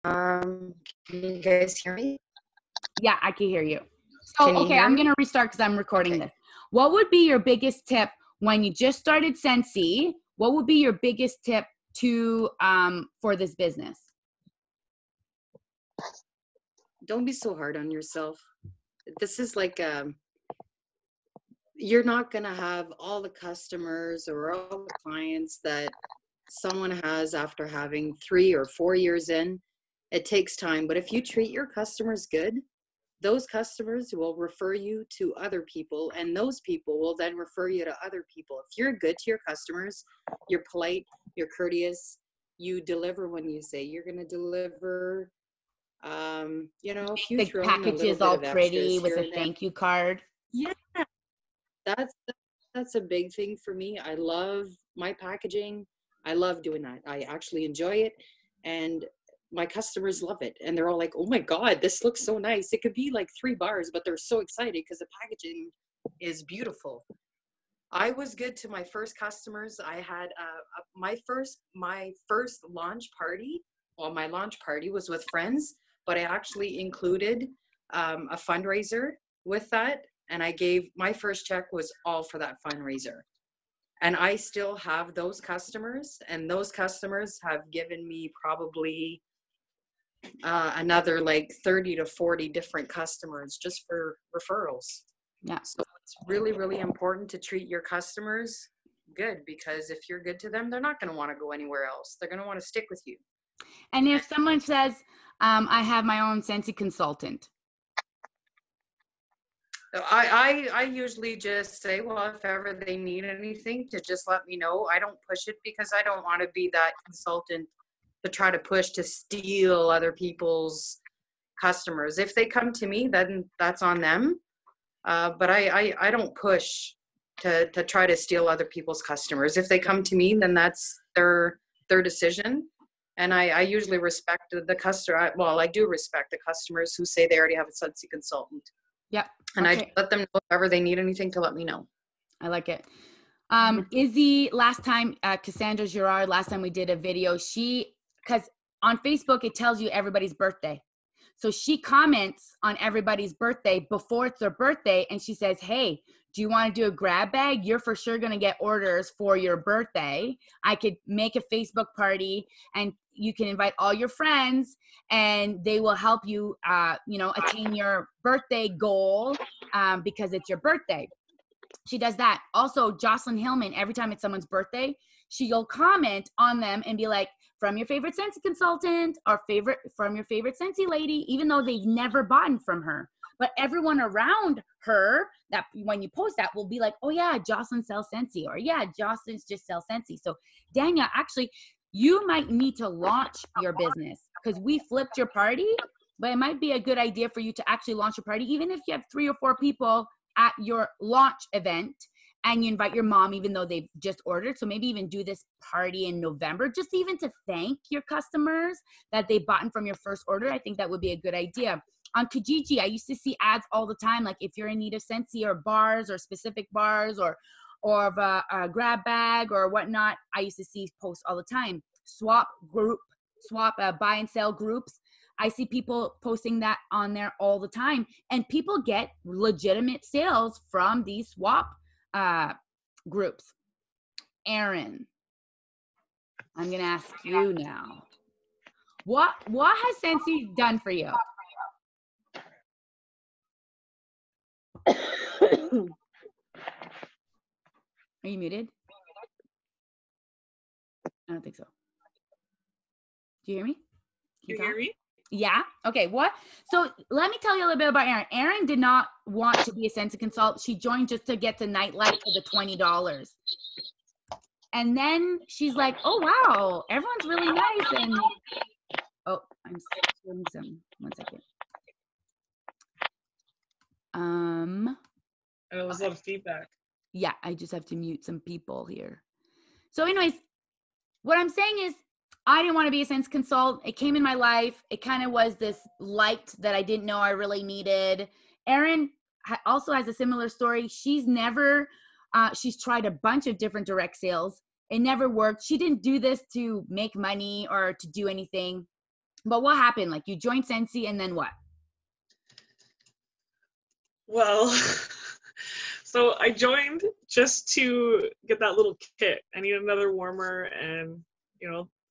Can you guys hear me? Yeah, I can hear you. So, Can you okay, hear I'm me? going to restart because I'm recording Okay. this. What would be your biggest tip when you just started Scentsy? What would be your biggest tip to for this business? Don't be so hard on yourself. This is like you're not going to have all the customers or all the clients that someone has after having 3 or 4 years in. It takes time, but if you treat your customers good, those customers will refer you to other people, and those people will then refer you to other people. If you're good to your customers, you're polite, you're courteous, you deliver when you say you're going to deliver. If you The throw in a little packages bit all of extras pretty with here a and there, thank you card. yeah, that's a big thing for me. I love my packaging. I love doing that. I actually enjoy it, and my customers love it. And they're all like, "Oh my God, this looks so nice." It could be like 3 bars, but they're so excited because the packaging is beautiful. I was good to my first customers. I had my first launch party. Well, my launch party was with friends, but I actually included a fundraiser with that, and I gave my first check was all for that fundraiser. And I still have those customers, and those customers have given me probably another like 30 to 40 different customers just for referrals. Yeah. So it's really, really important to treat your customers good, because if you're good to them, they're not going to want to go anywhere else. They're going to want to stick with you. And if someone says, I have my own Scentsy consultant. So I usually just say, well, if ever they need anything, to just let me know. I don't push it because I don't want to be that consultant to try to push to steal other people's customers. If they come to me, then that's on them. But I don't push to try to steal other people's customers. If they come to me, then that's their decision. And I usually respect the customer. Well, I do respect the customers who say they already have a Sudsy consultant. Yep. And Okay. I let them know if ever they need anything to let me know. I like it. Izzy, last time, Cassandra Girard, last time we did a video, because on Facebook, it tells you everybody's birthday. So she comments on everybody's birthday before it's their birthday, and she says, hey, do you want to do a grab bag? You're for sure going to get orders for your birthday. I could make a Facebook party, and you can invite all your friends, and they will help you, attain your birthday goal because it's your birthday. She does that. Also, Jocelyn Hillman, every time it's someone's birthday, she'll comment on them and be like, from your favorite Scentsy consultant, or from your favorite Scentsy lady, even though they've never bought from her. But everyone around her, that when you post that, will be like, oh yeah, Jocelyn sells Scentsy, or yeah, Jocelyn's just sells Scentsy. So Dania, actually, you might need to launch your business, because we flipped your party, but it might be a good idea for you to actually launch your party, even if you have 3 or 4 people at your launch event, and you invite your mom, even though they've just ordered. So maybe even do this party in November, just even to thank your customers that they bought from your first order. I think that would be a good idea. On Kijiji, I used to see ads all the time, like if you're in need of Scentsy or bars or specific bars or of a grab bag or whatnot, I used to see posts all the time. Swap buy and sell groups. I see people posting that on there all the time, and people get legitimate sales from these swap groups. Aaron, I'm gonna ask you now. What has Scentsy done for you? Are you muted? I don't think so. Do you hear me? Can you hear me? Yeah. Okay. What? So let me tell you a little bit about Erin. Erin did not want to be a Scentsy consultant. She joined just to get to nightlife for the $20. And then she's like, oh, wow, everyone's really nice. And oh, I'm doing some, 1 second. There was a lot of feedback. Yeah, I just have to mute some people here. So anyways, what I'm saying is, I didn't want to be a Scentsy consultant. It came in my life. It kind of was this light that I didn't know I really needed. Erin also has a similar story. She's tried a bunch of different direct sales. It never worked. She didn't do this to make money or to do anything. But what happened? Like you joined Scentsy and then what? Well, so I joined just to get that little kit. I need another warmer and,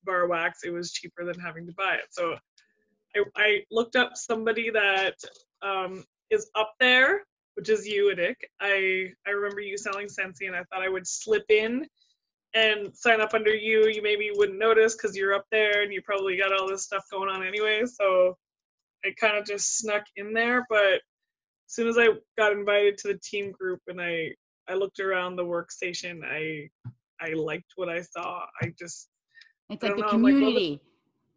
bar wax. It was cheaper than having to buy it. So I looked up somebody that is up there, which is you, Adik. I remember you selling Scentsy, and I thought I would slip in and sign up under you. You maybe wouldn't notice because you're up there and you probably got all this stuff going on anyway. So I kind of just snuck in there. But as soon as I got invited to the team group and I looked around the workstation, I liked what I saw. It's like the community.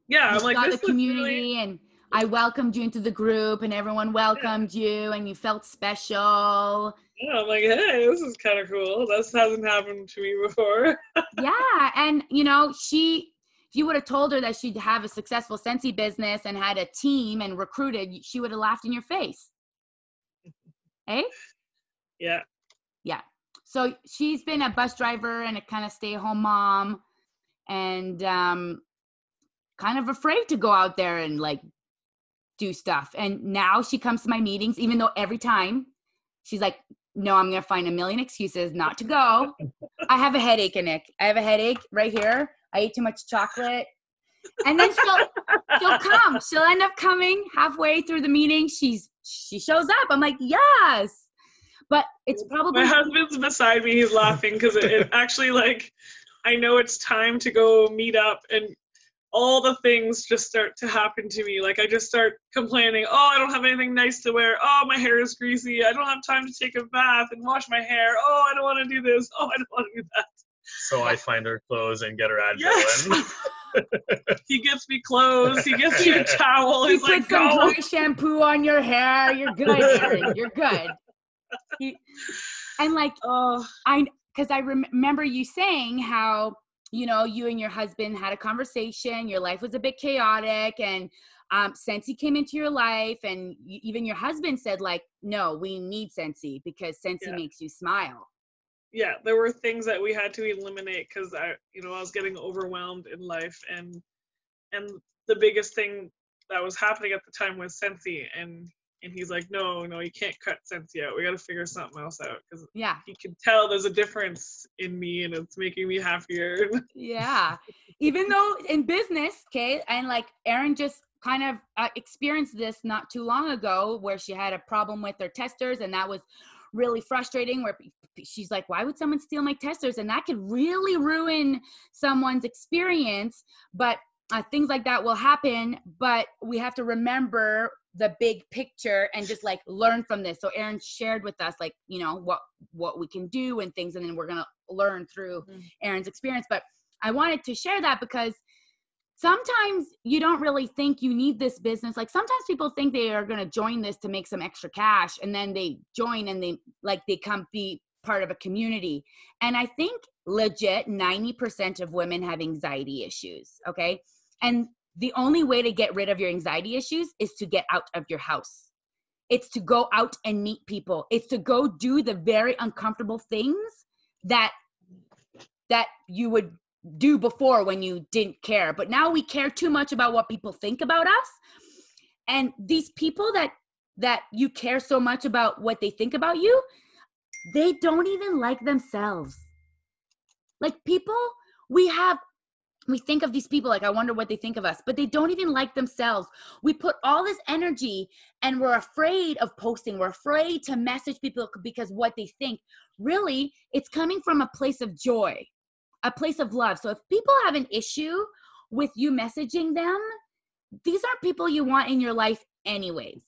Yeah, you I'm like, saw this the community really... and I welcomed you into the group and everyone welcomed you and you felt special. Yeah, I'm like, hey, this is kind of cool. This hasn't happened to me before. Yeah, and if you would have told her that she'd have a successful Scentsy business and had a team and recruited, she would have laughed in your face. Eh? Yeah. Yeah. So she's been a bus driver and a kind of stay-at-home mom and kind of afraid to go out there and like do stuff. And now she comes to my meetings, even though every time she's like, no, I'm going to find a million excuses not to go. I have a headache, Nick. I have a headache right here. I ate too much chocolate. And then she'll come. She'll end up coming halfway through the meeting. She shows up. I'm like, yes. But it's probably... My husband's beside me. He's laughing because it actually, like, I know it's time to go meet up and all the things just start to happen to me. Like I just start complaining, oh, I don't have anything nice to wear. Oh, my hair is greasy. I don't have time to take a bath and wash my hair. Oh, I don't want to do this. Oh, I don't want to do that. So I find her clothes and get her ad going. He gets me clothes. He gets me a towel. He's like, put some dry shampoo on your hair. You're good, Erin. You're good. Because I remember you saying how, you and your husband had a conversation, your life was a bit chaotic, and Scentsy came into your life, and even your husband said, like, no, we need Scentsy because Scentsy makes you smile. Yeah, there were things that we had to eliminate because I was getting overwhelmed in life, and the biggest thing that was happening at the time was Scentsy, and he's like, no, you can't cut Scentsy out. We got to figure something else out because he can tell there's a difference in me and it's making me happier. Yeah. Even though in business, okay, and like Erin just kind of experienced this not too long ago where she had a problem with her testers and that was really frustrating where she's like, why would someone steal my testers? And that could really ruin someone's experience. But things like that will happen, but we have to remember the big picture and just like learn from this. So Erin shared with us like, what we can do and things, and then we're going to learn through Erin's experience. But I wanted to share that because sometimes you don't really think you need this business. Like sometimes people think they are going to join this to make some extra cash, and then they join and they come be part of a community. And I think legit 90% of women have anxiety issues. Okay. And the only way to get rid of your anxiety issues is to get out of your house. It's to go out and meet people. It's to go do the very uncomfortable things that you would do before when you didn't care. But now we care too much about what people think about us. And these people that you care so much about what they think about you, they don't even like themselves. Like people, we think of these people like, I wonder what they think of us, but they don't even like themselves. We put all this energy and we're afraid of posting. We're afraid to message people because what they think. Really, it's coming from a place of joy, a place of love. So if people have an issue with you messaging them, these aren't people you want in your life anyways.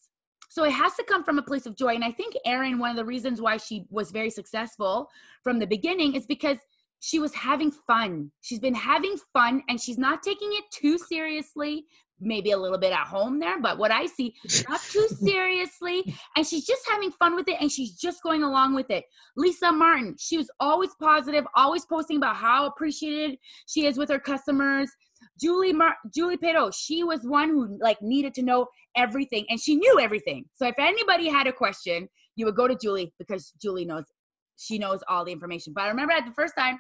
So it has to come from a place of joy. And I think Erin, one of the reasons why she was very successful from the beginning is because she was having fun. She's been having fun and she's not taking it too seriously, maybe a little bit at home there, but what I see, not too seriously. And she's just having fun with it and she's just going along with it. Lisa Martin, she was always positive, always posting about how appreciated she is with her customers. Julie Pero, she was one who like needed to know everything and she knew everything. So if anybody had a question, you would go to Julie because Julie knows, she knows all the information. But I remember at the first time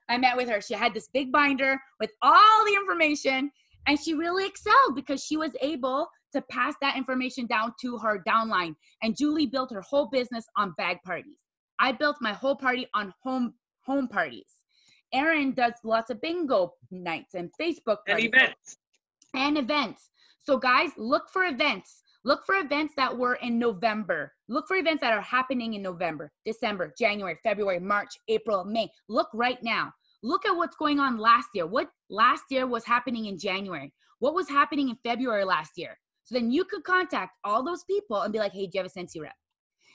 I met with her, she had this big binder with all the information And she really excelled because she was able to pass that information down to her downline. And Julie built her whole business on bag parties. I built my whole party on home parties. Erin does lots of bingo nights and Facebook parties. And events. So guys, look for events. Look for events that were in November. Look for events that are happening in November, December, January, February, March, April, May. Look right now. Look at what's going on last year. What last year was happening in January? What was happening in February last year? So then you could contact all those people and be like, hey, do you have a Scentsy rep?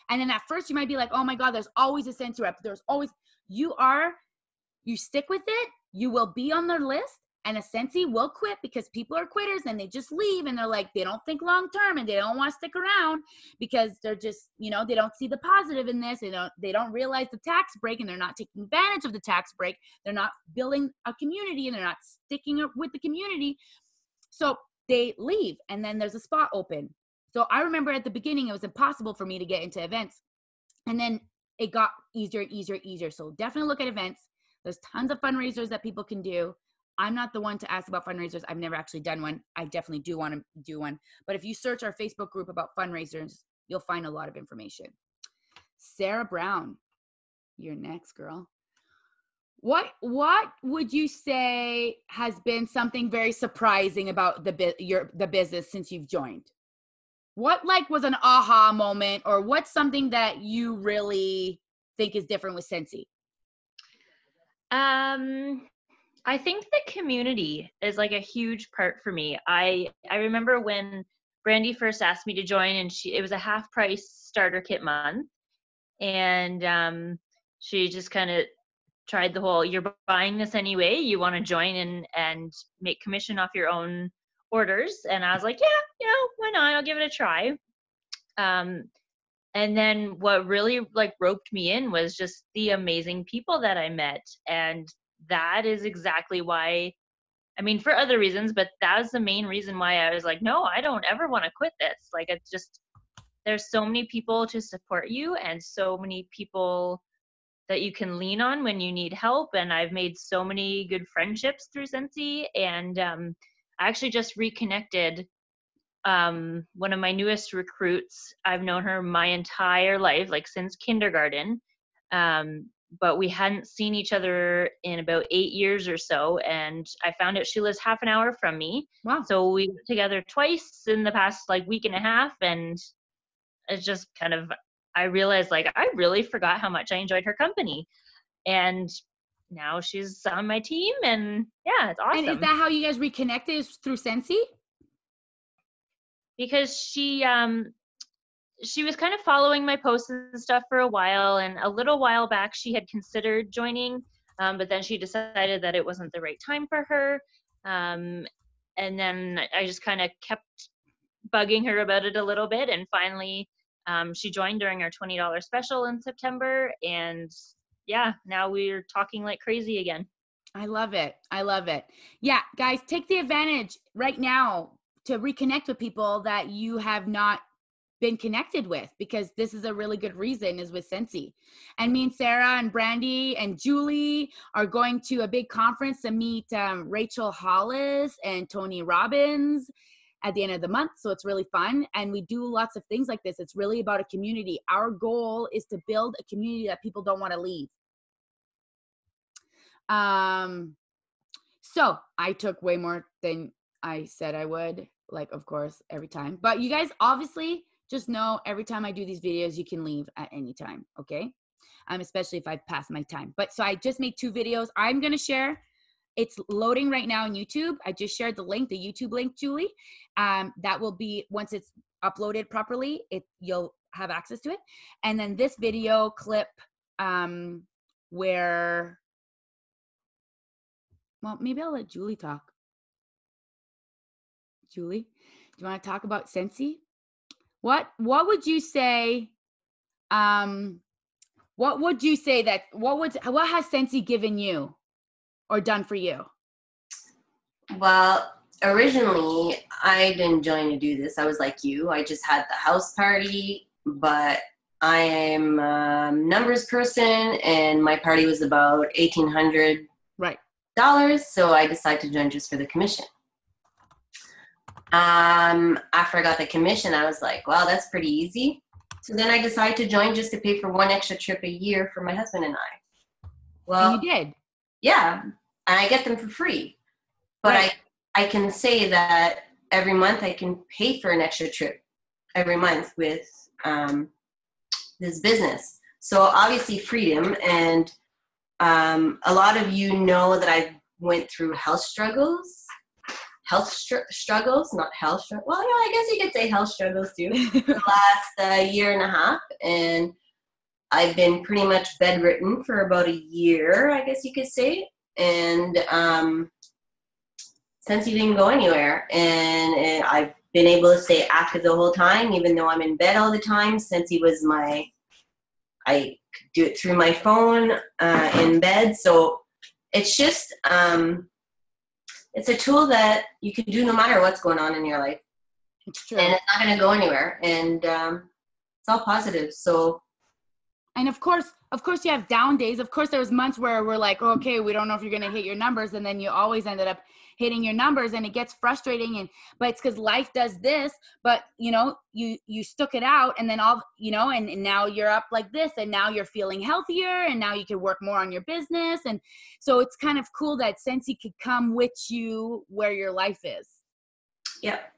And then at first you might be like, oh my God, there's always a Scentsy rep. There's always, you stick with it. You will be on their list. And a Scentsy will quit because people are quitters and they just leave and they're like, they don't think long term and they don't want to stick around because they're just, they don't see the positive in this. They don't realize the tax break and they're not taking advantage of the tax break. They're not building a community and they're not sticking up with the community. So they leave and then there's a spot open. So I remember at the beginning, it was impossible for me to get into events and then it got easier and easier and easier. So definitely look at events. There's tons of fundraisers that people can do. I'm not the one to ask about fundraisers. I've never actually done one. I definitely do want to do one. But if you search our Facebook group about fundraisers, you'll find a lot of information. Sarah Brown, you're next, girl. What would you say has been something very surprising about the business since you've joined? What was an aha moment, or what's something that you really think is different with Scentsy? I think the community is a huge part for me. I remember when Brandy first asked me to join, and it was a half price starter kit month, and she just kind of tried the whole, you're buying this anyway, you want to join and make commission off your own orders. And I was like, yeah, why not? I'll give it a try. And then what really roped me in was just the amazing people that I met. And that is exactly why, for other reasons, but that was the main reason why I was like, no, I don't ever want to quit this. It's just, there's so many people to support you and so many people that you can lean on when you need help. And I've made so many good friendships through Scentsy. And I actually just reconnected one of my newest recruits. I've known her my entire life, since kindergarten. But we hadn't seen each other in about 8 years or so. And I found out she lives half an hour from me. Wow. So we were together twice in the past week and a half. And it's just kind of, I realized I really forgot how much I enjoyed her company. And now she's on my team and yeah, it's awesome. And is that how you guys reconnected, is through Scentsy? Because she was kind of following my posts and stuff for a while, and a little while back she had considered joining, but then she decided that it wasn't the right time for her. And then I just kind of kept bugging her about it a little bit, and finally she joined during our $20 special in September, and yeah, now we're talking like crazy again. I love it. I love it. Yeah, guys, take the advantage right now to reconnect with people that you have not been connected with, because this is a really good reason, is with Scentsy. And me and Sarah and Brandy and Julie are going to a big conference to meet Rachel Hollis and Tony Robbins at the end of the month. So it's really fun. And we do lots of things like this. It's really about a community. Our goal is to build a community that people don't want to leave. So I took way more than I said I would, of course, every time. But you guys obviously just know every time I do these videos, you can leave at any time, okay? Especially if I pass my time. But so I just made 2 videos. I'm going to share. It's loading right now on YouTube. I just shared the link, the YouTube link, Julie. That will be, once it's uploaded properly, you'll have access to it. And then this video clip where, well, maybe I'll let Julie talk. Julie, do you want to talk about Scentsy? What would you say? What has Scentsy given you or done for you? Well, originally I didn't join to do this. I was like you. I just had the house party, but I am a numbers person, and my party was about $1,800. Right. So I decided to join just for the commission. After I got the commission, I was like, wow, that's pretty easy. So then I decided to join just to pay for one extra trip a year for my husband and I. Well, And you did. Yeah, and I get them for free. But Right. I can say that every month I can pay for an extra trip every month with this business. So obviously freedom, and a lot of you know that I went through health struggles, not health struggles. Well, yeah, I guess you could say health struggles too. The last year and a half, and I've been pretty much bedridden for about a year, I guess you could say. And since he didn't go anywhere, and I've been able to stay active the whole time, even though I'm in bed all the time. Since he was I could do it through my phone in bed. So it's just, it's a tool that you can do no matter what's going on in your life. It's true. And it's not going to go anywhere. And it's all positive. So. And of course you have down days. Of course, there was months where we're like, okay, we don't know if you're going to hit your numbers. And then you always ended up hitting your numbers, and it gets frustrating. But it's because life does this, but you stuck it out, and then and now you're up like this, and now you're feeling healthier, and now you can work more on your business. And so it's kind of cool that Scentsy could come with you where your life is. Yep.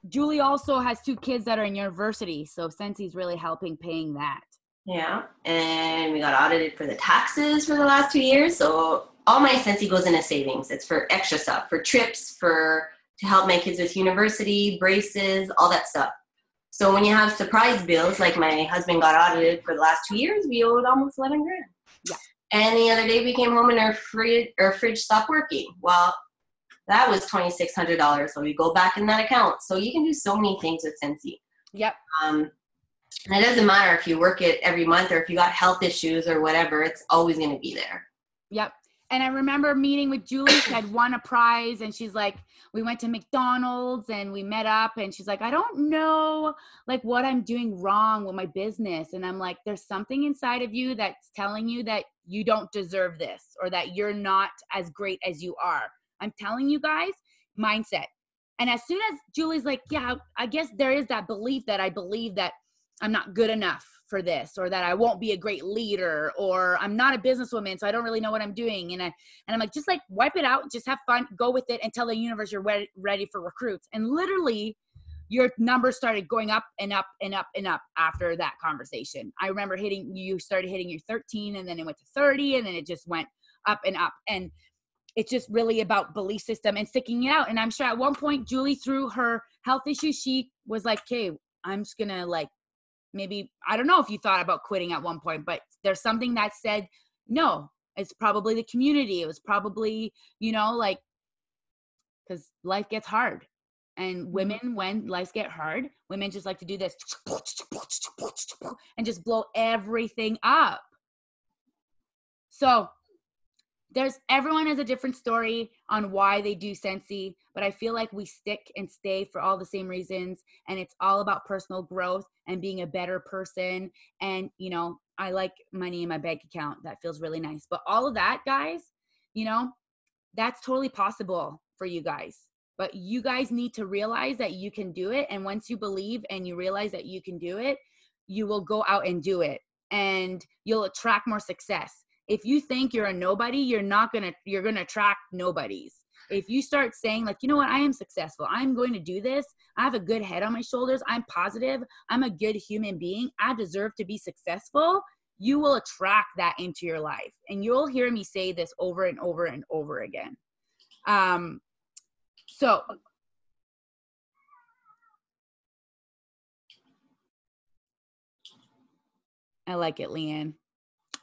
Julie also has 2 kids that are in university. So Scentsy's really helping paying that. Yeah, and we got audited for the taxes for the last 2 years. So all my Scentsy goes into savings. It's for extra stuff, for trips, to help my kids with university, braces, all that stuff. So when you have surprise bills, like my husband got audited for the last 2 years, we owed almost 11 grand. Yeah. And the other day we came home and our fridge stopped working. Well, that was $2,600. So we go back in that account. So you can do so many things with Scentsy. Yep. And it doesn't matter if you work it every month or if you got health issues or whatever, it's always going to be there. Yep. And I remember meeting with Julie. She had won a prize, and she's like, we went to McDonald's and we met up, and she's like, I don't know like what I'm doing wrong with my business. And I'm like, there's something inside of you that's telling you that you don't deserve this, or that you're not as great as you are. I'm telling you guys, mindset. And as soon as Julie's like, yeah, I guess there is that belief that I believe that I'm not good enough for this, or that I won't be a great leader, or I'm not a businesswoman, so I don't really know what I'm doing. And I'm like, just like wipe it out, just have fun, go with it, and tell the universe you're ready for recruits. And literally your numbers started going up and up and up and up after that conversation. I remember you started hitting your 13, and then it went to 30, and then it just went up and up. And it's just really about belief system and sticking it out. And I'm sure at one point, Julie, through her health issues, she was like, okay, I'm just going to like, maybe, I don't know if you thought about quitting at one point, but there's something that said, no, it's probably the community. It was probably, like, because life gets hard. And women, when lives get hard, women just like to do this and just blow everything up. So everyone has a different story on why they do Scentsy, but I feel like we stick and stay for all the same reasons. And it's all about personal growth and being a better person. And, I like money in my bank account. That feels really nice. But all of that, guys, that's totally possible for you guys. But you guys need to realize that you can do it. And once you believe and you realize that you can do it, you will go out and do it. And you'll attract more success. If you think you're a nobody, you're going to attract nobodies. If you start saying like, you know what, I am successful. I'm going to do this. I have a good head on my shoulders. I'm positive. I'm a good human being. I deserve to be successful. You will attract that into your life. And you'll hear me say this over and over and over again. So I like it, Leanne.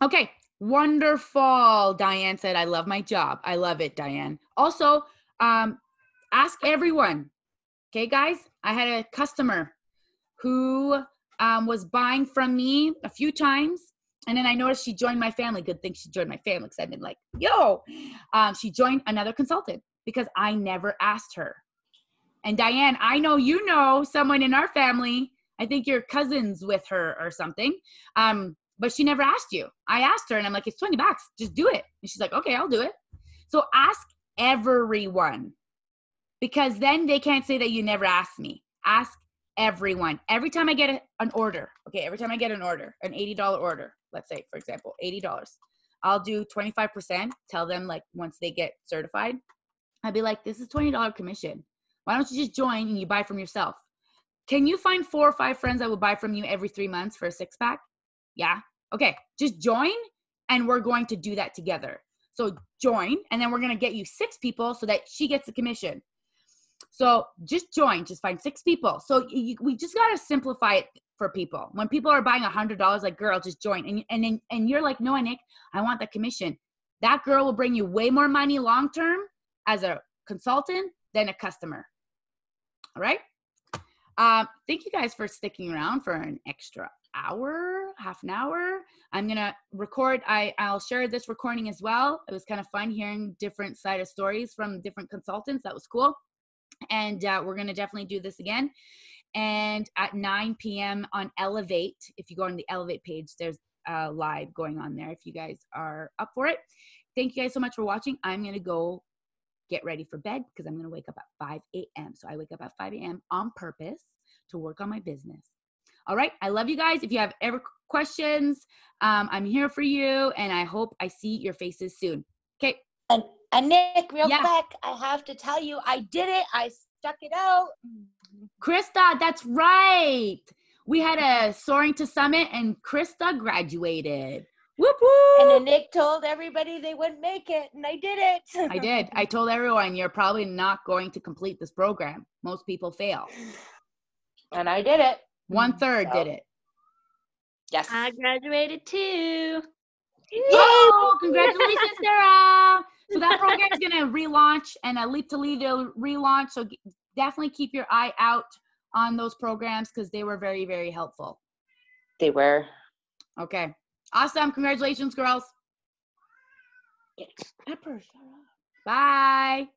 Okay. Wonderful. Diane said, I love my job. I love it, Diane. Also, ask everyone. Okay, guys, I had a customer who was buying from me a few times. And then I noticed she joined my family. Good thing she joined my family, because I've been like, yo. She joined another consultant because I never asked her. And Diane, I know you know someone in our family. I think you're cousins with her or something. But she never asked you. I asked her and I'm like, it's $20. Just do it. And she's like, okay, I'll do it. So ask everyone. because then they can't say that you never asked me. Ask everyone. Every time I get an order, every time I get an order, an $80 order, let's say, for example, $80, I'll do 25%, tell them like once they get certified, I'd be like, this is $20 commission. Why don't you just join and you buy from yourself? Can you find 4 or 5 friends that will buy from you every 3 months for a 6-pack? Yeah. Okay. Just join and we're going to do that together. So join and then we're going to get you 6 people so that she gets the commission. So just join, just find 6 people. So we just got to simplify it for people. When people are buying $100, like, girl, just join. And you're like, no, Nick, I want the commission. That girl will bring you way more money long-term as a consultant than a customer. All right. Thank you guys for sticking around for an extra hour, half an hour. I'm going to record. I'll share this recording as well. It was kind of fun hearing different side of stories from different consultants. That was cool. And we're going to definitely do this again. And at 9 p.m. on Elevate, if you go on the Elevate page, there's live going on there if you guys are up for it. Thank you guys so much for watching. I'm going to go get ready for bed because I'm going to wake up at 5 a.m. So I wake up at 5 a.m. on purpose to work on my business. All right. I love you guys. If you have ever questions, I'm here for you. And I hope I see your faces soon. Okay. And Nick, real quick, I have to tell you, I did it. I stuck it out. Krista, that's right. We had a Soaring to Summit and Krista graduated. Whoop, whoop. And then Nick told everybody they wouldn't make it, and I did it. I did. I told everyone, you're probably not going to complete this program. Most people fail. And I did it. 1/3 did it. Yes. I graduated too. Oh, congratulations, Sarah. So that program is going to relaunch, and a Leap to Lead will relaunch. So definitely keep your eye out on those programs because they were very, very helpful. They were. Okay. Awesome. Congratulations, girls. Yes. Bye.